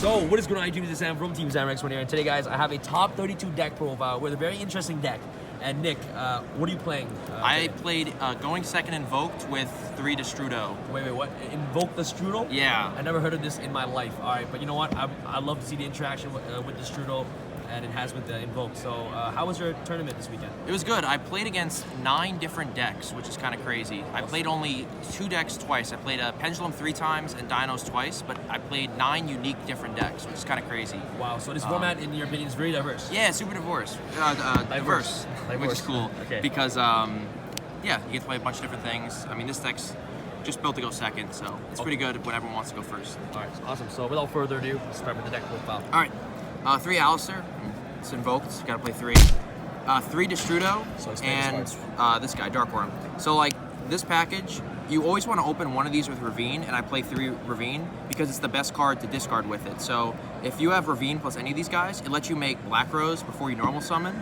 So, what is going on, YouTube? This is Sam from TeamSamuraiX1 here, and today, guys, I have a top 32 deck profile with a very interesting deck. And Nick, what are you playing? I played going second Invoked with 3 Destrudo. Wait, what? Invoke the Strudel? Yeah. I never heard of this in my life. All right, but you know what? I love to see the interaction with the Strudel, and it has with the Invoked. So, how was your tournament this weekend? It was good. I played against 9 different decks, which is kind of crazy. I played only 2 decks twice. I played a Pendulum 3 times and Dinos twice, but I played 9 unique different decks, which is kind of crazy. Wow, so this format, in your opinion, is very diverse. Yeah, super diverse. Diverse. Which is cool. Okay. Because, yeah, you get to play a bunch of different things. I mean, this deck's just built to go second, so it's pretty good when everyone wants to go first. All right, awesome. So, without further ado, let's start with the deck profile. All right. 3 Alistair, it's Invoked, gotta play 3. 3 Destrudo, and this guy, Dark Worm. So like, this package, you always want to open one of these with Ravine, and I play 3 Ravine, because it's the best card to discard with it. So if you have Ravine plus any of these guys, it lets you make Black Rose before you normal summon,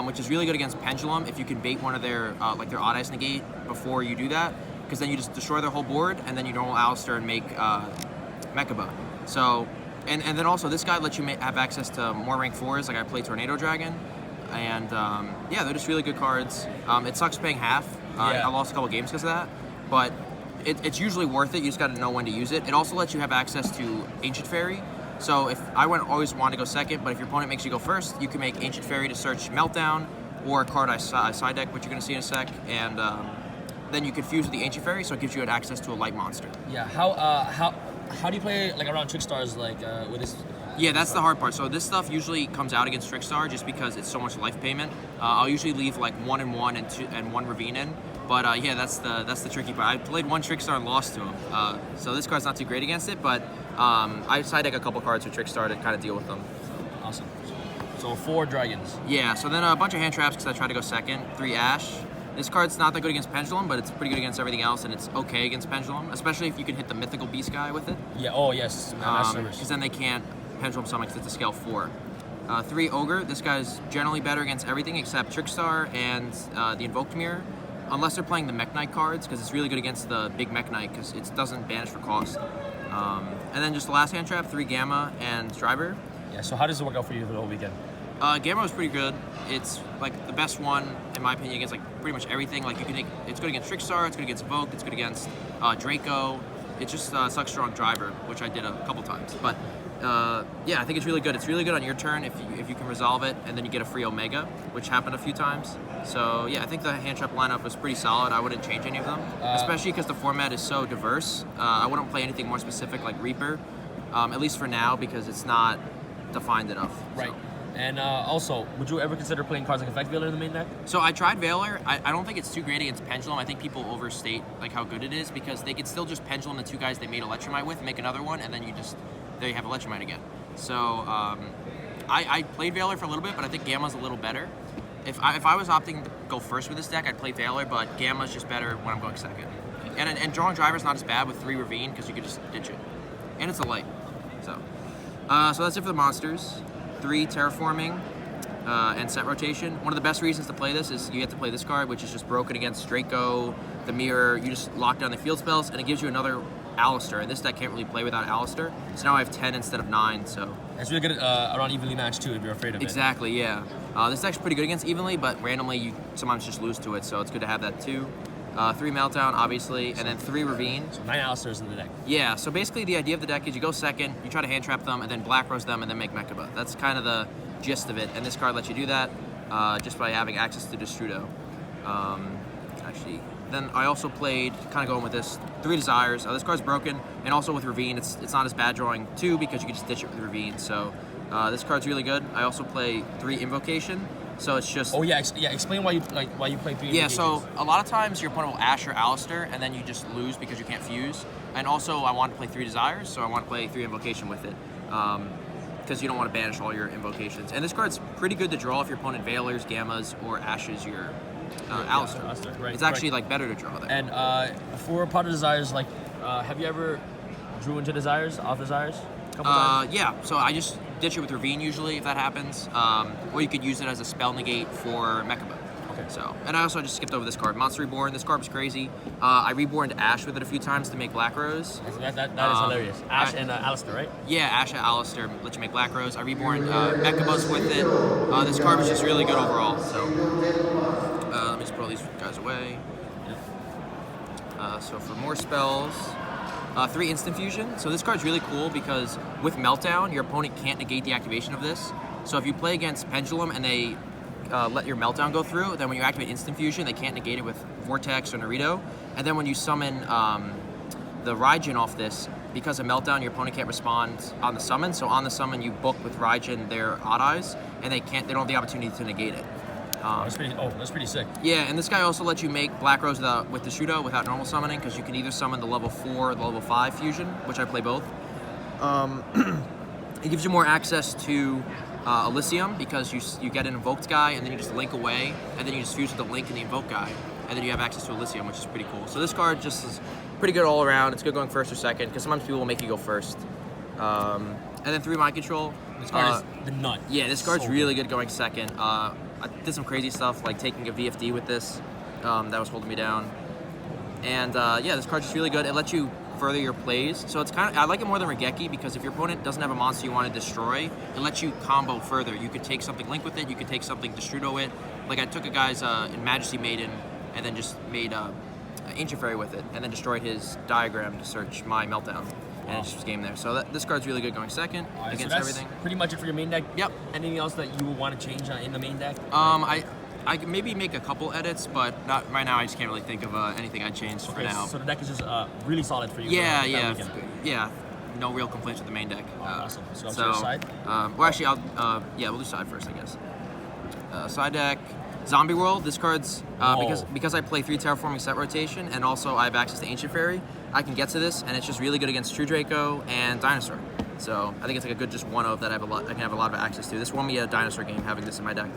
which is really good against Pendulum if you can bait one of their, like their Odd Eyes Negate before you do that, because then you just destroy their whole board, and then you normal Alistair and make Mechaba. So, and then also this guy lets you have access to more rank 4s, like I play Tornado Dragon, and yeah, they're just really good cards. It sucks paying half. I lost a couple games because of that, but it's usually worth it. You just got to know when to use it. It also lets you have access to Ancient Fairy. So if I always want to go second, but if your opponent makes you go first, you can make Ancient Fairy to search Meltdown or a card I side deck, which you're going to see in a sec, and then you can fuse with the Ancient Fairy, so it gives you an access to a light monster. Yeah, how do you play like around Trickstars, like with this? Yeah, that's the hard part. So this stuff usually comes out against Trickstar just because it's so much life payment. I'll usually leave like 1 and 1 and 2 and 1 Ravine in. But yeah, that's the tricky part. I played 1 Trickstar and lost to him. So this card's not too great against it, but I side deck a couple cards with Trickstar to kind of deal with them. So, awesome. So 4 dragons. Yeah. So then a bunch of hand traps because I tried to go second. 3 Ash. This card's not that good against Pendulum, but it's pretty good against everything else, and it's okay against Pendulum, especially if you can hit the Mythical Beast guy with it. Yeah. Oh yes. Because then they can't Pendulum summon because it's a scale 4. 3 Ogre. This guy's generally better against everything except Trickstar and the Invoked Mirror, unless they're playing the Mech Knight cards, because it's really good against the big Mech Knight because it doesn't banish for cost. And then just the last hand trap, 3 Gamma and Driver. Yeah. So how does it work out for you for the whole weekend? Gamma was pretty good. It's like the best one in my opinion against like pretty much everything. Like it's good against Trickstar, it's good against Invoked, it's good against Draco. It just sucks strong Driver, which I did a couple times. But yeah, I think it's really good. It's really good on your turn if you can resolve it, and then you get a free Omega, which happened a few times. So yeah, I think the hand trap lineup was pretty solid. I wouldn't change any of them, especially because the format is so diverse. I wouldn't play anything more specific like Reaper, at least for now, because it's not defined enough. Right. And also, would you ever consider playing cards like Effect Veiler in the main deck? So I tried Veiler. I don't think it's too great against Pendulum. I think people overstate like how good it is because they could still just Pendulum the 2 guys they made Electromite with, make another one, and then there you have Electromite again. So I played Veiler for a little bit, but I think Gamma's a little better. If I was opting to go first with this deck, I'd play Veiler, but Gamma's just better when I'm going second. And drawing Driver's not as bad with 3 Ravine because you could just ditch it. And it's a light. So that's it for the monsters. 3 Terraforming and Set Rotation. One of the best reasons to play this is you get to play this card, which is just broken against Draco, the Mirror. You just lock down the field spells, and it gives you another Alistair. And this deck can't really play without Alistair. So now I have 10 instead of 9. So it's really good around evenly matched too if you're afraid of it. Exactly, yeah. This deck's pretty good against evenly, but randomly you sometimes just lose to it. So it's good to have that too. 3 Meltdown, obviously, and then 3 Ravine. So 9 Alistairs in the deck. Yeah, so basically the idea of the deck is you go second, you try to hand trap them, and then Black Rose them, and then make Mechaba. That's kind of the gist of it, and this card lets you do that just by having access to Destrudo. Actually, then I also played, kind of going with this, 3 Desires. This card's broken, and also with Ravine, it's not as bad drawing 2 because you can just ditch it with Ravine, so this card's really good. I also play 3 Invocation. So it's just... Oh yeah, explain why you play 3 Yeah, so a lot of times your opponent will Ash or Alistair, and then you just lose because you can't fuse. And also I want to play 3 Desires, so I want to play 3 Invocation with it. Because you don't want to banish all your invocations. And this card's pretty good to draw if your opponent Veilers, Gammas, or Ashes your Alistair. Right, it's actually like better to draw there. And for part of Desires, like, have you ever drew into Desires, off Desires? Yeah, so I just ditch it with Ravine usually if that happens, or you could use it as a spell negate for Mechaba. Okay. So, and I also just skipped over this card, Monster Reborn. This card was crazy. I reborned Ash with it a few times to make Black Rose. That is hilarious. Ash and Alistair, right? Yeah, Ash and Alistair let you make Black Rose. I reborn Mechabus with it. This card was just really good overall. So let me just put all these guys away. So for more spells, 3 Instant Fusion. So this card's really cool because with Meltdown, your opponent can't negate the activation of this. So if you play against Pendulum and they let your Meltdown go through, then when you activate Instant Fusion, they can't negate it with Vortex or Naruto. And then when you summon the Raijin off this, because of Meltdown, your opponent can't respond on the summon. So on the summon, you book with Raijin their Odd Eyes, and they don't have the opportunity to negate it. That's pretty sick. Yeah, and this guy also lets you make Black Rose with Destrudo without normal summoning, because you can either summon the level 4 or the level 5 fusion, which I play both. It gives you more access to Elysium, because you get an Invoked guy, and then you just link away, and then you just fuse with the Link and the Invoked guy, and then you have access to Elysium, which is pretty cool. So this card just is pretty good all around. It's good going first or second, because sometimes people will make you go first. And then 3 Mind Control. This card is the nut. Yeah, this card's really good going second. I did some crazy stuff, like taking a VFD with this. That was holding me down. And yeah, this card's just really good. It lets you further your plays. So it's I like it more than Regeki, because if your opponent doesn't have a monster you want to destroy, it lets you combo further. You could take something Link with it, you could take something Destrudo it. Like I took a guy's Majesty Maiden and then just made Ancient Fairy with it, and then destroyed his diagram to search my Meltdown. And it just was game there. So this card's really good going second against so that's everything. Pretty much it for your main deck. Yep. Anything else that you would want to change in the main deck? I could maybe make a couple edits, but not right now. I just can't really think of anything I'd change for now. So the deck is just really solid for you. Yeah. No real complaints with the main deck. Awesome. So side. Well, actually, we'll do side first, I guess. Side deck. Zombie World. This card's because I play 3 terraforming set rotation, and also I have access to Ancient Fairy. I can get to this, and it's just really good against True Draco and Dinosaur. So I think it's like a good just one of that I can have a lot of access to. This won me a Dinosaur game having this in my deck.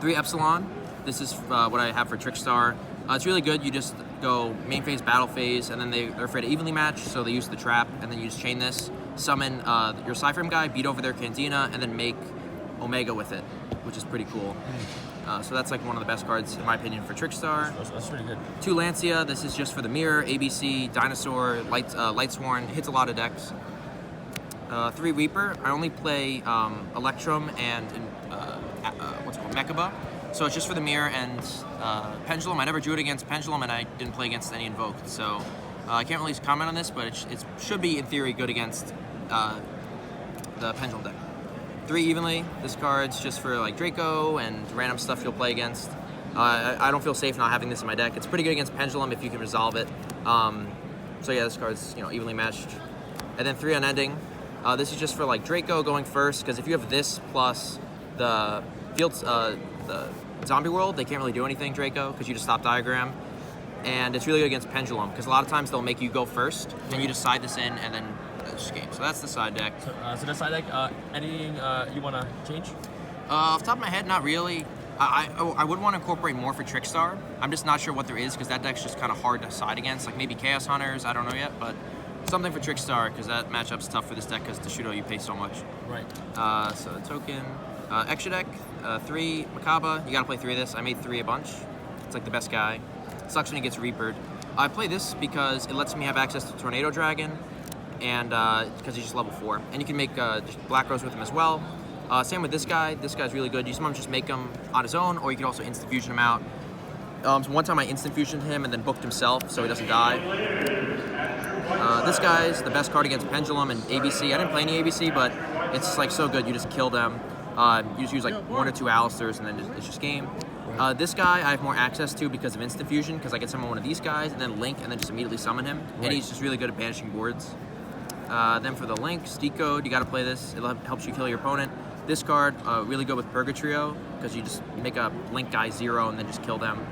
3 Epsilon. This is what I have for Trickstar. It's really good. You just go main phase, battle phase, and then they're afraid of evenly match, so they use the trap, and then you just chain this, summon your Cypherm guy, beat over their Cantina, and then make Omega with it, which is pretty cool. So that's like one of the best cards, in my opinion, for Trickstar. That's pretty good. 2 Lancia. This is just for the Mirror, ABC, Dinosaur, Lightsworn. Hits a lot of decks. 3 Reaper. I only play Electrum and what's it called, Mechaba. So it's just for the Mirror and Pendulum. I never drew it against Pendulum, and I didn't play against any Invoked. So I can't really comment on this, but it should be, in theory, good against the Pendulum deck. 3 Evenly. This card's just for like Draco and random stuff you'll play against. I don't feel safe not having this in my deck. It's pretty good against Pendulum if you can resolve it. So yeah, this card's evenly matched. And then 3 Unending. This is just for like Draco going first, because if you have this plus the fields, the Zombie World, they can't really do anything, Draco, because you just stop diagram. And it's really good against Pendulum, because a lot of times they'll make you go first, and you just side this in, and then just game. So that's the side deck. So the side deck, anything you want to change? Off the top of my head, not really. I would want to incorporate more for Trickstar. I'm just not sure what there is, because that deck's just kind of hard to side against. Like maybe Chaos Hunters, I don't know yet, but something for Trickstar, because that matchup's tough for this deck, because Destrudo you pay so much. Right. So the token. Extra deck, 3 Mechaba. You gotta play 3 of this. I made 3 a bunch. It's like the best guy. Sucks when he gets Reapered. I play this because it lets me have access to Tornado Dragon, and because he's just level 4. And you can make just Black Rose with him as well. Same with this guy. This guy's really good. You sometimes just make him on his own, or you can also instant fusion him out. So one time I instant fusioned him and then booked himself so he doesn't die. This guy's the best card against Pendulum and ABC. I didn't play any ABC, but it's like so good. You just kill them. You just use like 1 or 2 Alistairs, and then it's just game. This guy I have more access to because of instant fusion, because I can summon one of these guys and then Link and then just immediately summon him. Right. And he's just really good at banishing boards. Then for the Link, Steak Code, you gotta play this. It helps you kill your opponent. This card, really good with Purgatrio, because you just make a Link guy 0 and then just kill them.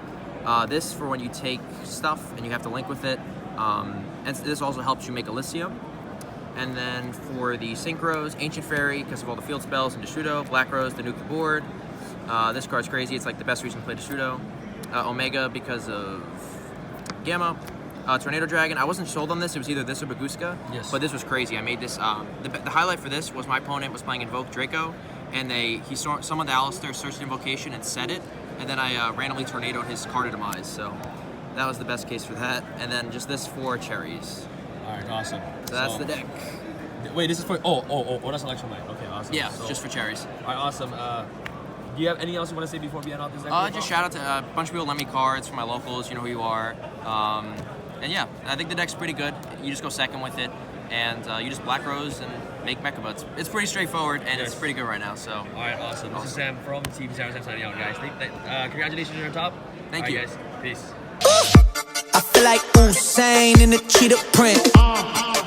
This for when you take stuff and you have to link with it. And this also helps you make Elysium. And then for the Synchros, Ancient Fairy, because of all the field spells, and Destrudo, Black Rose, the nuke the board. This card's crazy. It's like the best reason to play Destrudo. Omega because of Gamma. Tornado Dragon. I wasn't sold on this. It was either this or Baguska. Yes. But this was crazy. I made this. The highlight for this was my opponent was playing Invoke Draco, and he summoned the Alistair, searched Invocation, and set it. and then I randomly tornadoed his card demise. So that was the best case for that. And then just this for cherries. All right, awesome. So that's the deck. Wait, this is for that's election line. Okay, awesome. Yeah, so, just for cherries. All right, awesome. Do you have anything else you want to say before we end off this deck? Just shout out to a bunch of people lend me cards from my locals. You know who you are. And yeah, I think the deck's pretty good. You just go second with it, and you just Black Rose and make mecha butts. It's pretty straightforward, and it's pretty good right now. So. All right, awesome. This is Sam from TeamSamuraiX1 signing out, guys. Congratulations on your top. Thank you, guys. Peace. I feel like Usain in the cheetah print.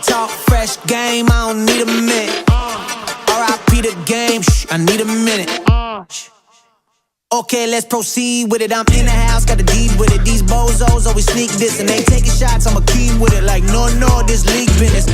Talk fresh game, I don't need a minute. R.I.P. the game, I need a minute. Okay, let's proceed with it. I'm in the house, got the deed with it. These bozos always sneak this and they taking shots. I'm a king with it. Like no, this league business.